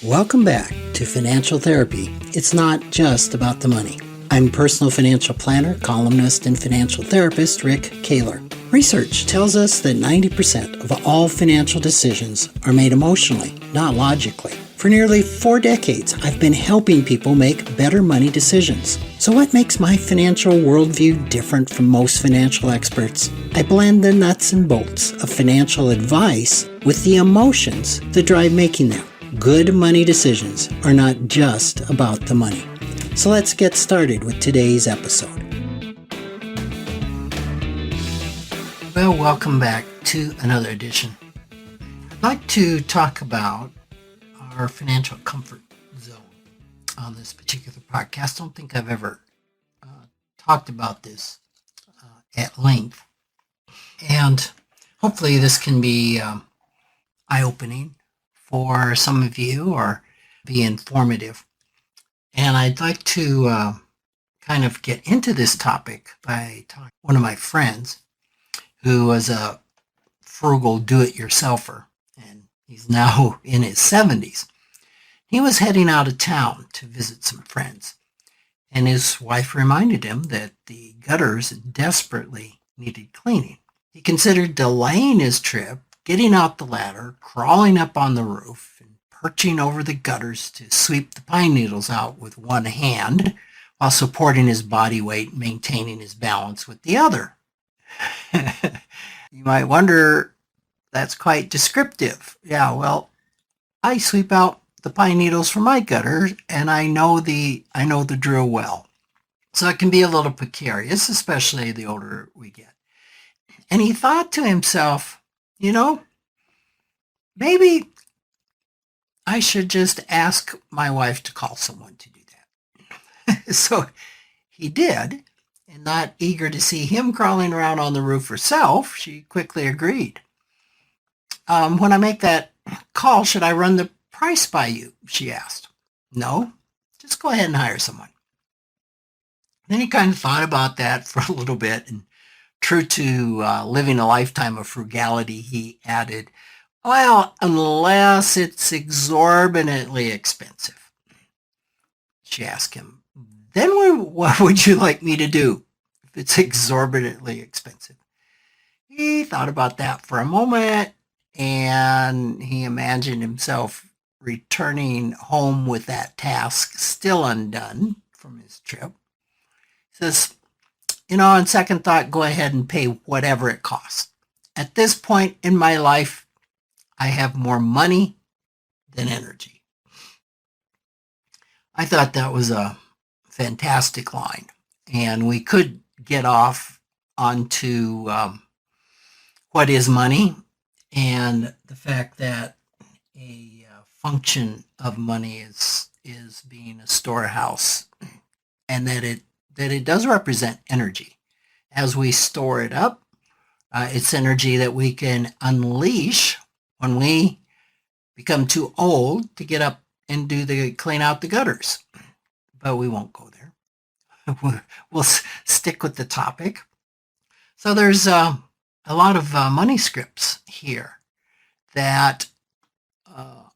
Welcome back to Financial Therapy. It's not just about the money. I'm personal financial planner, columnist, and financial therapist Rick Kahler. Research tells us that 90% of all financial decisions are made emotionally, not logically. For nearly 4 decades, I've been helping people make better money decisions. So what makes my financial worldview different from most financial experts? I blend the nuts and bolts of financial advice with the emotions that drive making them. Good money decisions are not just about the money. So let's get started with today's episode. Well, welcome back to another edition. I'd like to talk about our financial comfort zone on this particular podcast. I don't think I've ever talked about this at length. And hopefully this can be eye-opening for some of you or be informative. And I'd like to kind of get into this topic by talking to one of my friends who was a frugal do-it-yourselfer, and he's now in his 70s. He was heading out of town to visit some friends, and his wife reminded him that the gutters desperately needed cleaning. He considered delaying his trip, getting out the ladder, crawling up on the roof, and perching over the gutters to sweep the pine needles out with one hand while supporting his body weight and maintaining his balance with the other. You might wonder, that's quite descriptive. Yeah, well, I sweep out the pine needles from my gutter, and I know the drill well. So it can be a little precarious, especially the older we get. And he thought to himself, maybe I should just ask my wife to call someone to do that. So he did, and not eager to see him crawling around on the roof herself, she quickly agreed. When I make that call, should I run the price by you? She asked. No, just go ahead and hire someone. Then he kind of thought about that for a little bit, and true to living a lifetime of frugality, he added, well, unless it's exorbitantly expensive. She asked him, then what would you like me to do if it's exorbitantly expensive? He thought about that for a moment, and he imagined himself returning home with that task still undone from his trip. He says, on second thought, go ahead and pay whatever it costs. At this point in my life, I have more money than energy. I thought that was a fantastic line, and we could get off onto what is money and the fact that a function of money is being a storehouse, and that it does represent energy. As we store it up, it's energy that we can unleash when we become too old to get up and clean out the gutters. But we won't go there. We'll stick with the topic. So there's a lot of money scripts here that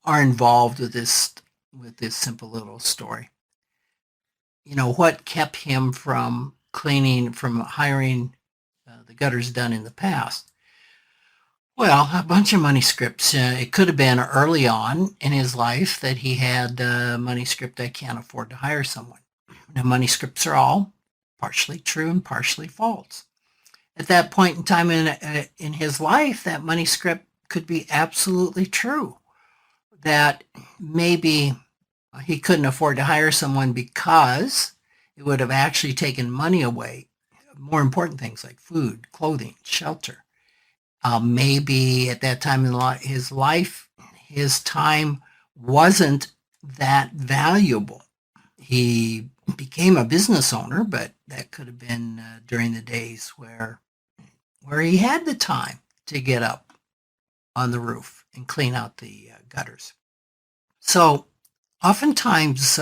are involved with this simple little story. What kept him from hiring the gutters done in the past? Well, a bunch of money scripts. It could have been early on in his life that he had a money script, I can't afford to hire someone. Now, money scripts are all partially true and partially false. At that point in time in his life, that money script could be absolutely true. That maybe he couldn't afford to hire someone because it would have actually taken money away. More important things like food, clothing, shelter. Maybe at that time in his life, his time wasn't that valuable. He became a business owner, but that could have been during the days where he had the time to get up on the roof and clean out the gutters. So oftentimes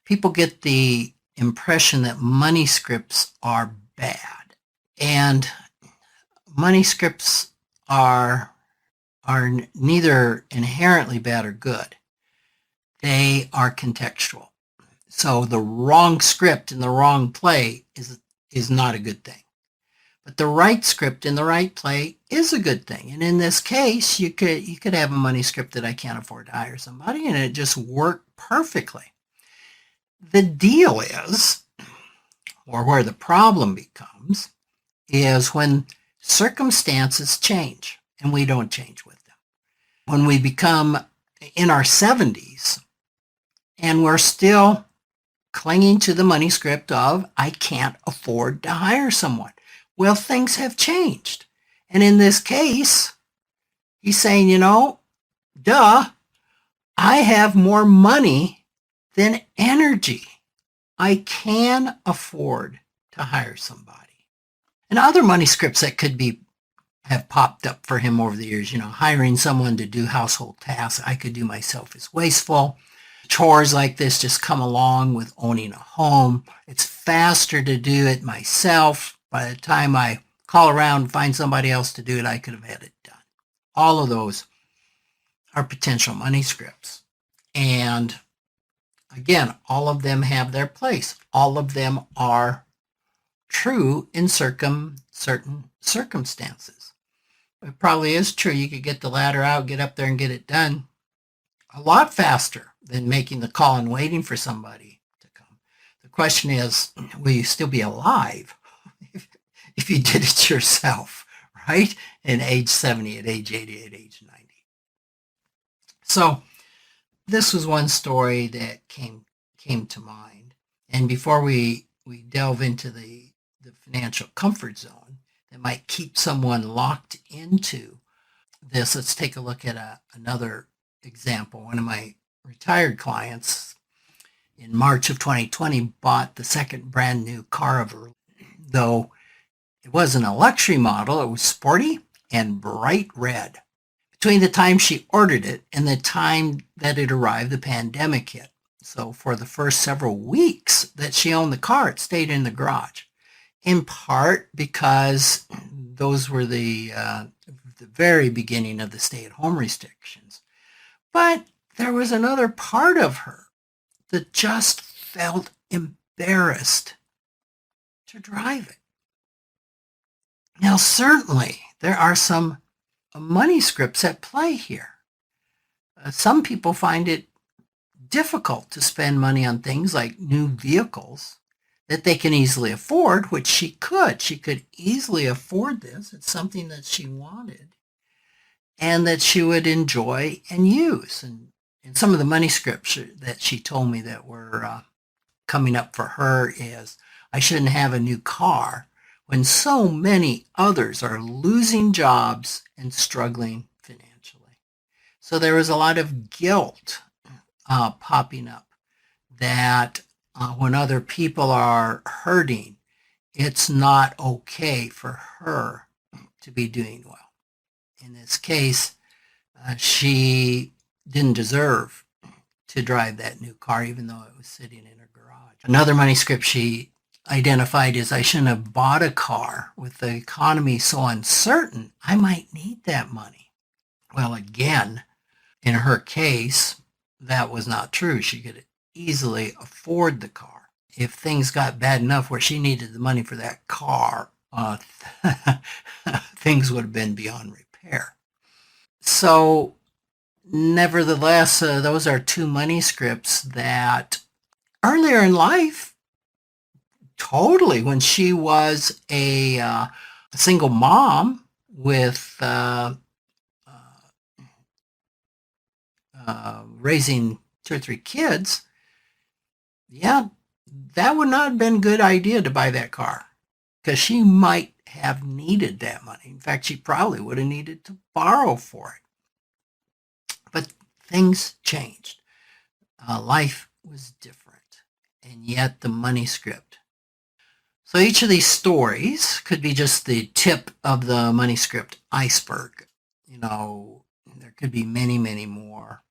people get the impression that money scripts are bad, and money scripts are neither inherently bad or good. they are contextual. So the wrong script in the wrong play is not a good thing. But the right script in the right play is a good thing. And in this case, you could have a money script that I can't afford to hire somebody, and it just worked perfectly. The deal is, or where the problem becomes, is when circumstances change and we don't change with them. When we become in our 70s and we're still clinging to the money script of, I can't afford to hire someone. Well, things have changed. And in this case, he's saying, duh, I have more money than energy. I can afford to hire somebody. And other money scripts that could have popped up for him over the years, hiring someone to do household tasks I could do myself is wasteful. Chores like this just come along with owning a home. It's faster to do it myself. By the time I call around and find somebody else to do it, I could have had it done. All of those are potential money scripts. And again, all of them have their place. All of them are true in certain circumstances. It probably is true. You could get the ladder out, get up there and get it done a lot faster than making the call and waiting for somebody to come. The question is, will you still be alive if you did it yourself, right? At age 70, at age 80, at age 90. So this was one story that came to mind. And before we delve into the financial comfort zone that might keep someone locked into this, let's take a look at another example. One of my retired clients in March of 2020 bought the second brand new car of her, though it wasn't a luxury model. It was sporty and bright red. Between the time she ordered it and the time that it arrived, the pandemic hit. So for the first several weeks that she owned the car, it stayed in the garage, in part because those were the very beginning of the stay-at-home restrictions. But there was another part of her that just felt embarrassed to drive it. Now, certainly, there are some money scripts at play here. Some people find it difficult to spend money on things like new vehicles that they can easily afford, which she could. She could easily afford this. It's something that she wanted and that she would enjoy and use. And some of the money scripts that she told me that were coming up for her is, I shouldn't have a new car when so many others are losing jobs and struggling financially. So there was a lot of guilt popping up that when other people are hurting, it's not okay for her to be doing well. In this case, she didn't deserve to drive that new car, even though it was sitting in her garage. Another money script she identified is, I shouldn't have bought a car with the economy so uncertain. I might need that money. Well, again, in her case, that was not true. She could easily afford the car. If things got bad enough where she needed the money for that car, things would have been beyond repair. So nevertheless, those are two money scripts that earlier in life, totally, when she was a single mom with raising 2 or 3 kids, yeah, that would not have been a good idea to buy that car, because she might have needed that money. In fact, she probably would have needed to borrow for it. But things changed. Life was different, and yet the money script. So each of these stories could be just the tip of the money script iceberg. There could be many, many more.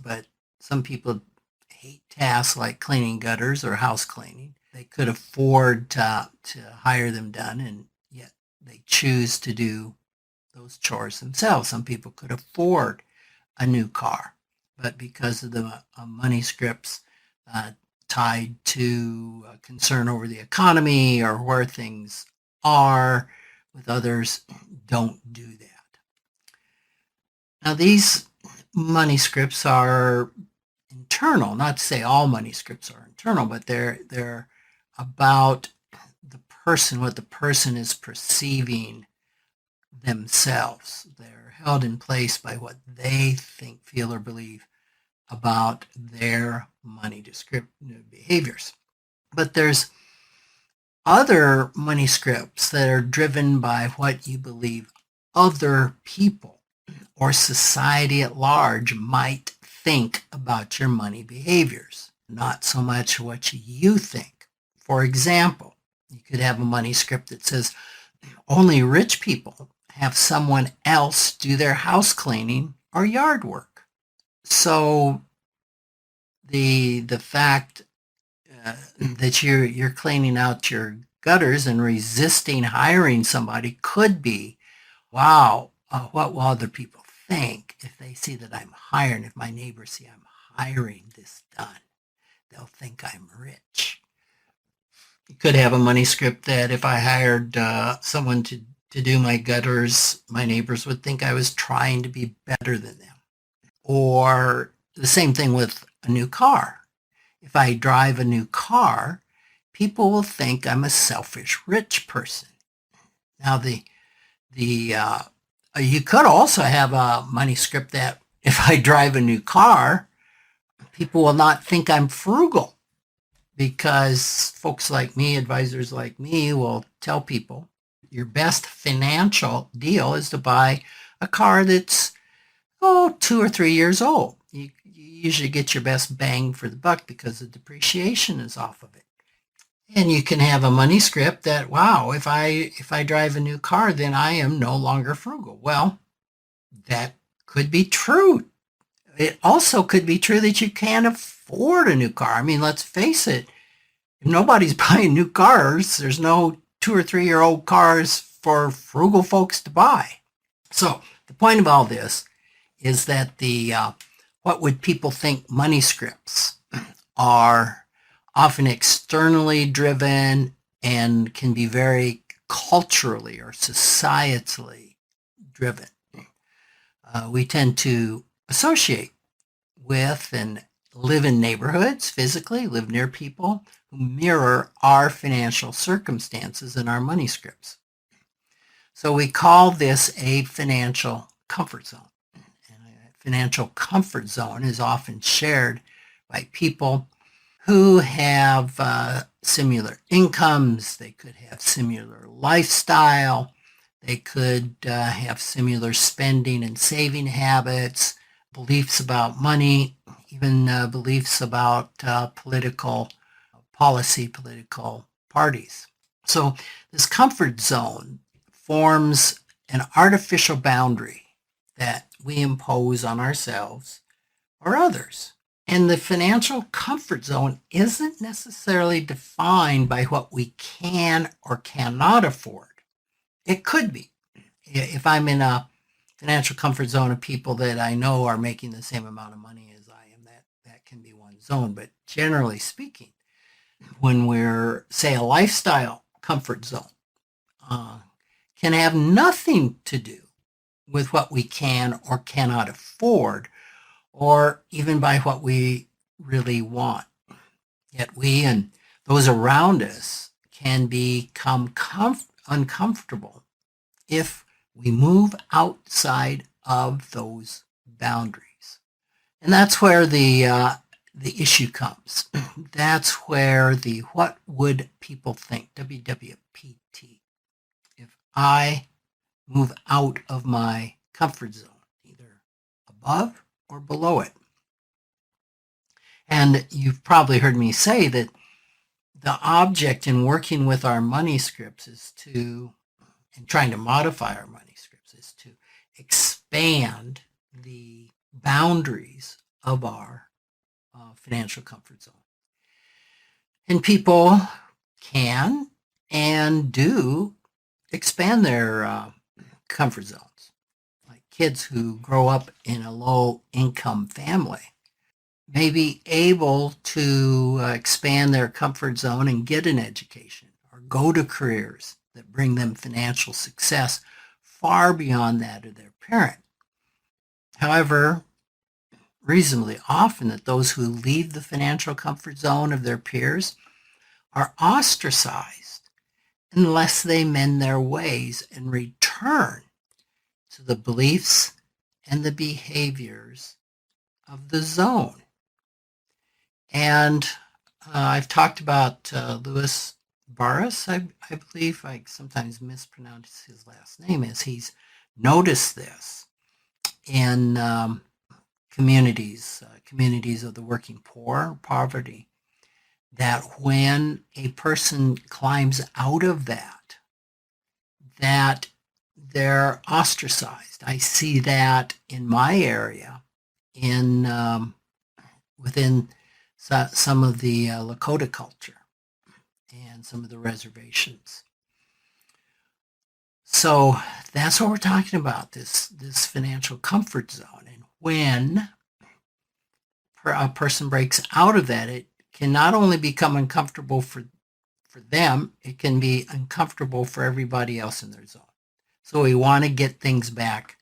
But some people hate tasks like cleaning gutters or house cleaning. They could afford to hire them done, and yet they choose to do those chores themselves. Some people could afford a new car, but because of the money scripts tied to concern over the economy or where things are with others, don't do that. Now, these money scripts are internal. Not to say all money scripts are internal, but they're about the person, what the person is perceiving themselves. They're held in place by what they think, feel, or believe about their money behaviors. But there's other money scripts that are driven by what you believe other people or society at large might think about your money behaviors, not so much what you think. For example, you could have a money script that says only rich people have someone else do their house cleaning or yard work. So the fact that you're cleaning out your gutters and resisting hiring somebody could be, wow, what will other people think if they see that I'm hiring? If my neighbors see I'm hiring this done, they'll think I'm rich. You could have a money script that if I hired someone to do my gutters, my neighbors would think I was trying to be better than them. Or the same thing with a new car. If I drive a new car, people will think I'm a selfish rich person. Now, you could also have a money script that if I drive a new car, people will not think I'm frugal, because folks like me, advisors like me, will tell people your best financial deal is to buy a car that's 2 or 3 years old. You usually get your best bang for the buck because the depreciation is off of it. And you can have a money script that, wow, if I drive a new car, then I am no longer frugal. Well, that could be true. It also could be true that you can't afford a new car. I mean, let's face it, if nobody's buying new cars, there's no 2 or 3 year old cars for frugal folks to buy. So the point of all this is that the what would people think money scripts are often externally driven and can be very culturally or societally driven. We tend to associate with and live in neighborhoods physically, live near people who mirror our financial circumstances and our money scripts. So we call this a financial comfort zone. And a financial comfort zone is often shared by people who have similar incomes. They could have similar lifestyle. They could have similar spending and saving habits, beliefs about money, even beliefs about political policy, political parties. So this comfort zone forms an artificial boundary that we impose on ourselves or others. And the financial comfort zone isn't necessarily defined by what we can or cannot afford. It could be. If I'm in a financial comfort zone of people that I know are making the same amount of money as I am, that can be one zone. But generally speaking, when we're, say, a lifestyle comfort zone, can have nothing to do with what we can or cannot afford, or even by what we really want. Yet we and those around us can become uncomfortable if we move outside of those boundaries. And that's where the issue comes. That's where the what would people think, WWPT, if I move out of my comfort zone, either above or below it. And you've probably heard me say that the object in working with our money scripts is to, and trying to modify our money scripts, is to expand the boundaries of our financial comfort zone. And people can and do expand their comfort zones. Like kids who grow up in a low income family may be able to expand their comfort zone and get an education or go to careers that bring them financial success far beyond that of their parent. However, reasonably often that those who leave the financial comfort zone of their peers are ostracized unless they mend their ways and return to the beliefs and the behaviors of the zone. And I've talked about Louis Barras, I believe. I sometimes mispronounce his last name, as he's noticed this in communities of the working poor, poverty, that when a person climbs out of that they're ostracized. I see that in my area, in within some of the Lakota culture and some of the reservations. So that's what we're talking about, this financial comfort zone. And when a person breaks out of that, it can not only become uncomfortable for them, it can be uncomfortable for everybody else in their zone. So we want to get things back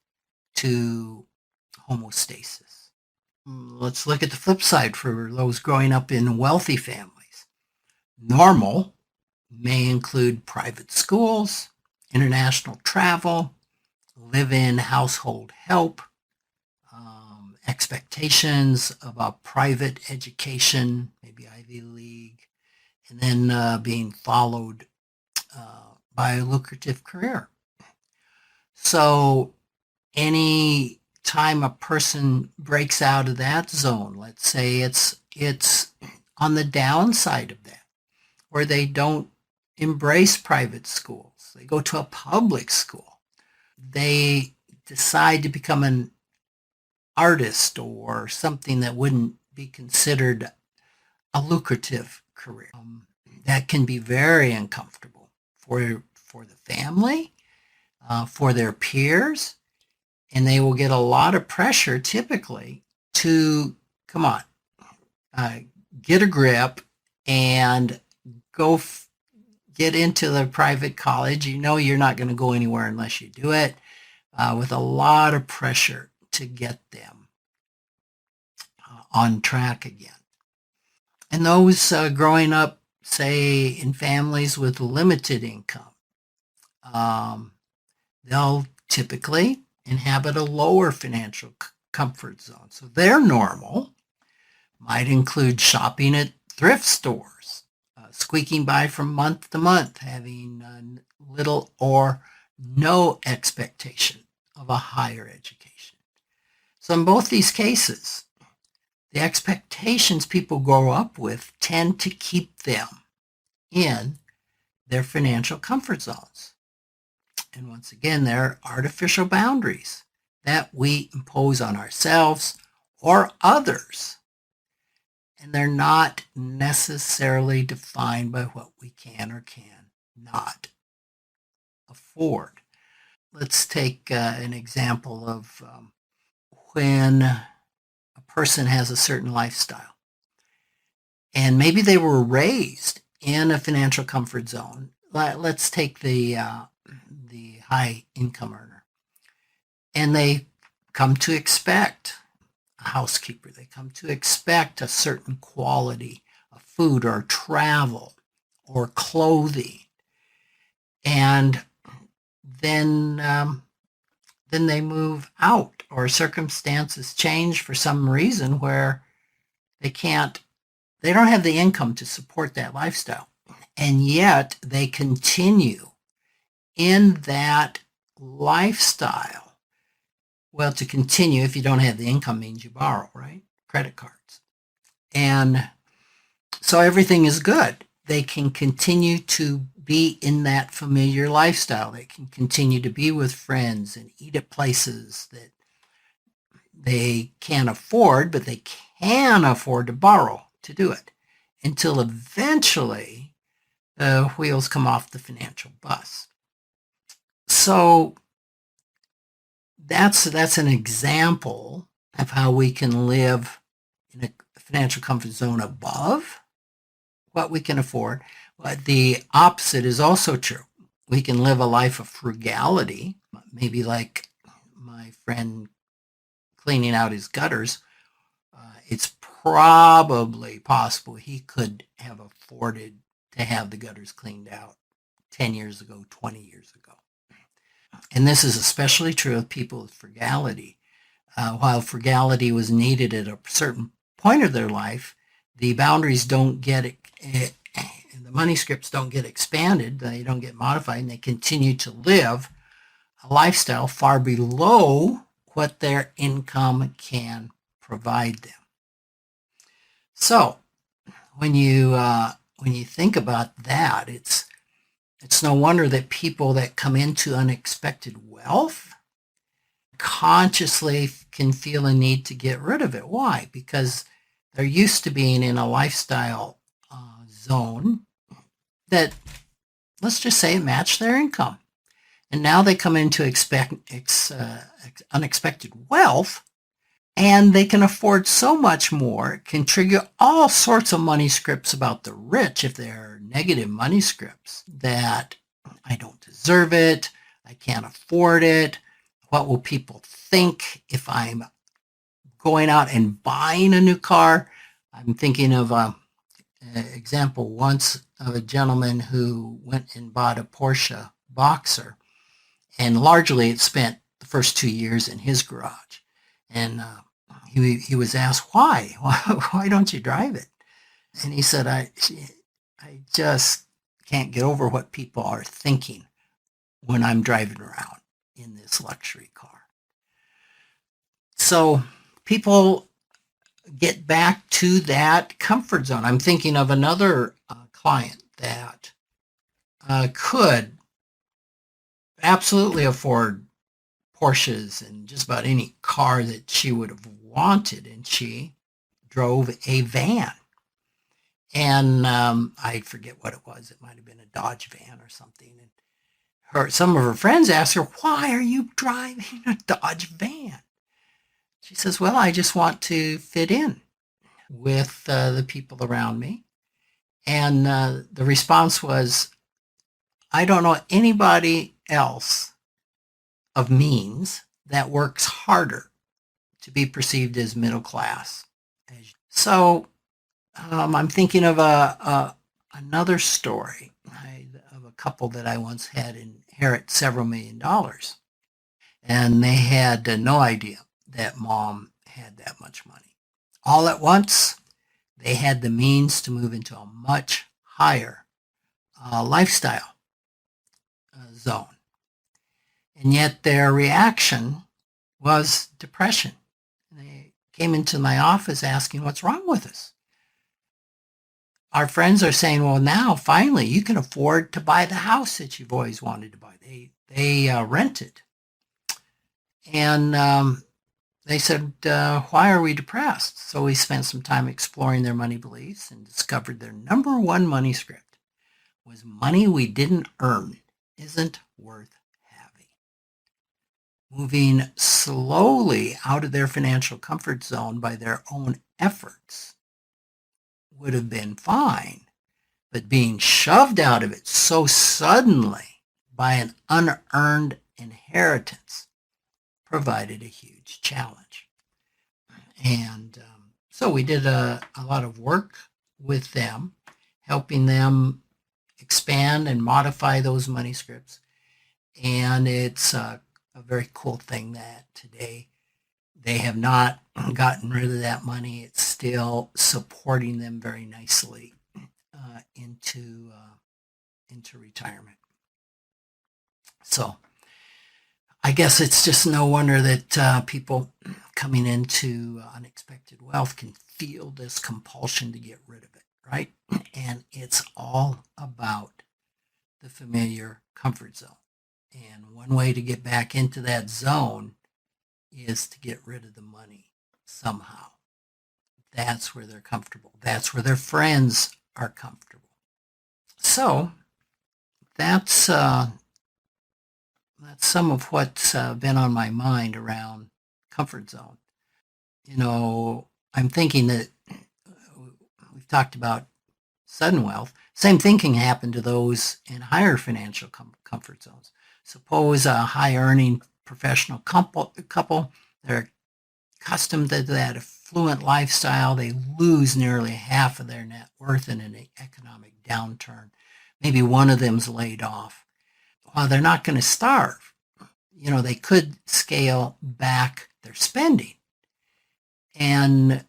to homeostasis. Let's look at the flip side for those growing up in wealthy families. Normal may include private schools, international travel, live-in household help, expectations of a private education, maybe Ivy League, and then being followed by a lucrative career. So any time a person breaks out of that zone, let's say it's on the downside of that, where they don't embrace private schools, they go to a public school, they decide to become an artist or something that wouldn't be considered a lucrative career. That can be very uncomfortable for the family, for their peers, and they will get a lot of pressure typically to come on, get a grip and go get into the private college. You know you're not going to go anywhere unless you do it, with a lot of pressure to get them on track again. And those growing up, say, in families with limited income, they'll typically inhabit a lower financial comfort zone. So their normal might include shopping at thrift stores, squeaking by from month to month, having little or no expectation of a higher education. So in both these cases, the expectations people grow up with tend to keep them in their financial comfort zones. And once again, they're artificial boundaries that we impose on ourselves or others. And they're not necessarily defined by what we can or can not afford. Let's take an example of when a person has a certain lifestyle. And maybe they were raised in a financial comfort zone. Let's take the high income earner. And they come to expect a housekeeper. They come to expect a certain quality of food or travel or clothing. And then they move out, or circumstances change for some reason where they don't have the income to support that lifestyle. And yet they continue in that lifestyle. Well, to continue, if you don't have the income, means you borrow, right? Credit cards. And so everything is good. They can continue to be in that familiar lifestyle. They can continue to be with friends and eat at places that they can't afford, but they can afford to borrow to do it, until eventually the wheels come off the financial bus. So that's an example of how we can live in a financial comfort zone above what we can afford. But the opposite is also true. We can live a life of frugality, maybe like my friend cleaning out his gutters. It's probably possible he could have afforded to have the gutters cleaned out 10 years ago, 20 years ago. And this is especially true of people with frugality. While frugality was needed at a certain point of their life, the boundaries don't get the money scripts don't get expanded, they don't get modified, and they continue to live a lifestyle far below what their income can provide them. So when you think about that, it's no wonder that people that come into unexpected wealth consciously can feel a need to get rid of it. Why? Because they're used to being in a lifestyle zone that, let's just say, matched their income. And now they come into unexpected wealth, and they can afford so much more. It can trigger all sorts of money scripts about the rich, if they're negative money scripts, that I don't deserve it, I can't afford it, what will people think if I'm going out and buying a new car? I'm thinking of an example once of a gentleman who went and bought a Porsche Boxer, and largely it spent the first 2 years in his garage. And he was asked, why? Why don't you drive it? And he said, I just can't get over what people are thinking when I'm driving around in this luxury car. So people get back to that comfort zone. I'm thinking of another client that could absolutely afford Porsches and just about any car that she would have wanted, and she drove a van. And I forget what it was. It might have been a Dodge van or something. And some of her friends asked her, why are you driving a Dodge van? She says, well, I just want to fit in with the people around me. And the response was, I don't know anybody else of means that works harder to be perceived as middle class. So I'm thinking of another story of a couple that I once had inherit several $1 million. And they had no idea that mom had that much money. All at once, they had the means to move into a much higher lifestyle zone. And yet their reaction was depression. They came into my office asking, what's wrong with us? Our friends are saying, well, now finally you can afford to buy the house that you've always wanted to buy. They rented. And they said, why are we depressed? So we spent some time exploring their money beliefs and discovered their number one money script was money we didn't earn isn't worth having. Moving slowly out of their financial comfort zone by their own efforts would have been fine, but being shoved out of it so suddenly by an unearned inheritance provided a huge challenge. And so we did a lot of work with them, helping them expand and modify those money scripts. And it's a very cool thing that today they have not gotten rid of that money. It's still supporting them very nicely into retirement. So I guess it's just no wonder that people coming into unexpected wealth can feel this compulsion to get rid of it, right? And it's all about the familiar comfort zone. And one way to get back into that zone is to get rid of the money somehow. That's where they're comfortable. That's where their friends are comfortable. So that's that's some of what's been on my mind around comfort zone. I'm thinking that we've talked about sudden wealth. Same thing can happen to those in higher financial comfort zones. Suppose a high earning professional couple, they're accustomed to that affluent lifestyle. They lose nearly half of their net worth in an economic downturn. Maybe one of them's laid off. While they're not going to starve, they could scale back their spending and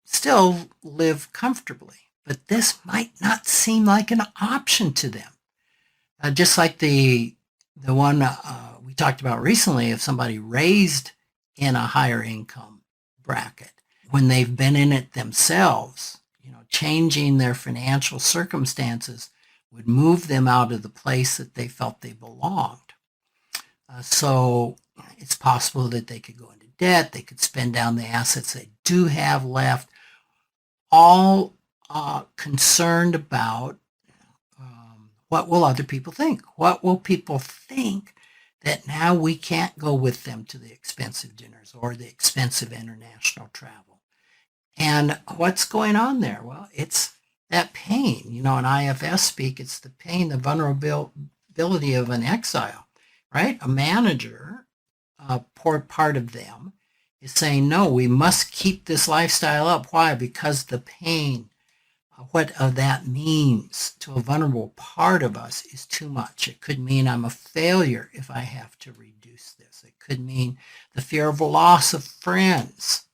still live comfortably. But this might not seem like an option to them. Just like the one we talked about recently of somebody raised in a higher income bracket. When they've been in it themselves, changing their financial circumstances would move them out of the place that they felt they belonged. So it's possible that they could go into debt, they could spend down the assets they do have left, all concerned about what will other people think? What will people think that now we can't go with them to the expensive dinners or the expensive international travel? And what's going on there? Well, it's that pain. In IFS speak, it's the pain, the vulnerability of an exile, right? A manager, a poor part of them, is saying, no, we must keep this lifestyle up. Why? Because the pain, what that means to a vulnerable part of us is too much. It could mean I'm a failure if I have to reduce this. It could mean the fear of loss of friends.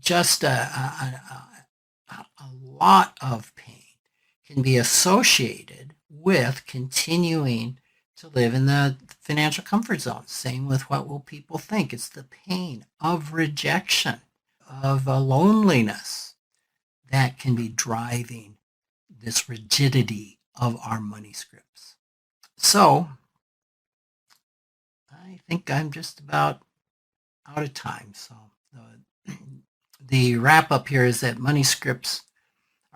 Just a lot of pain can be associated with continuing to live in the financial comfort zone. Same with what will people think. It's the pain of rejection, of loneliness that can be driving this rigidity of our money scripts. So I think I'm just about out of time. So the wrap up here is that money scripts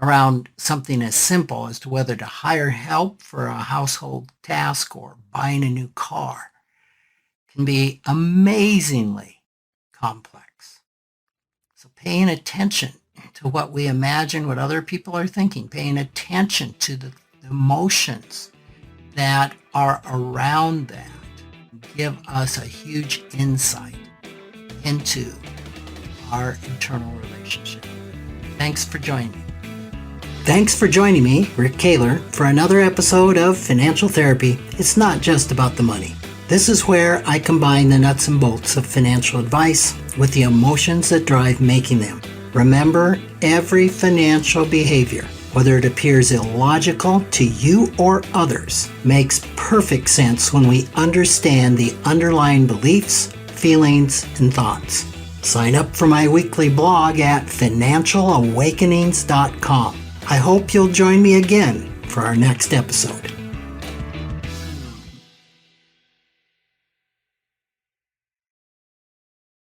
around something as simple as to whether to hire help for a household task or buying a new car can be amazingly complex. So paying attention to what we imagine, what other people are thinking, paying attention to the emotions that are around that give us a huge insight into our internal relationship. Thanks for joining me. Thanks for joining me, Rick Kahler, for another episode of Financial Therapy. It's not just about the money. This is where I combine the nuts and bolts of financial advice with the emotions that drive making them. Remember, every financial behavior, whether it appears illogical to you or others, makes perfect sense when we understand the underlying beliefs, feelings, and thoughts. Sign up for my weekly blog at financialawakenings.com. I hope you'll join me again for our next episode.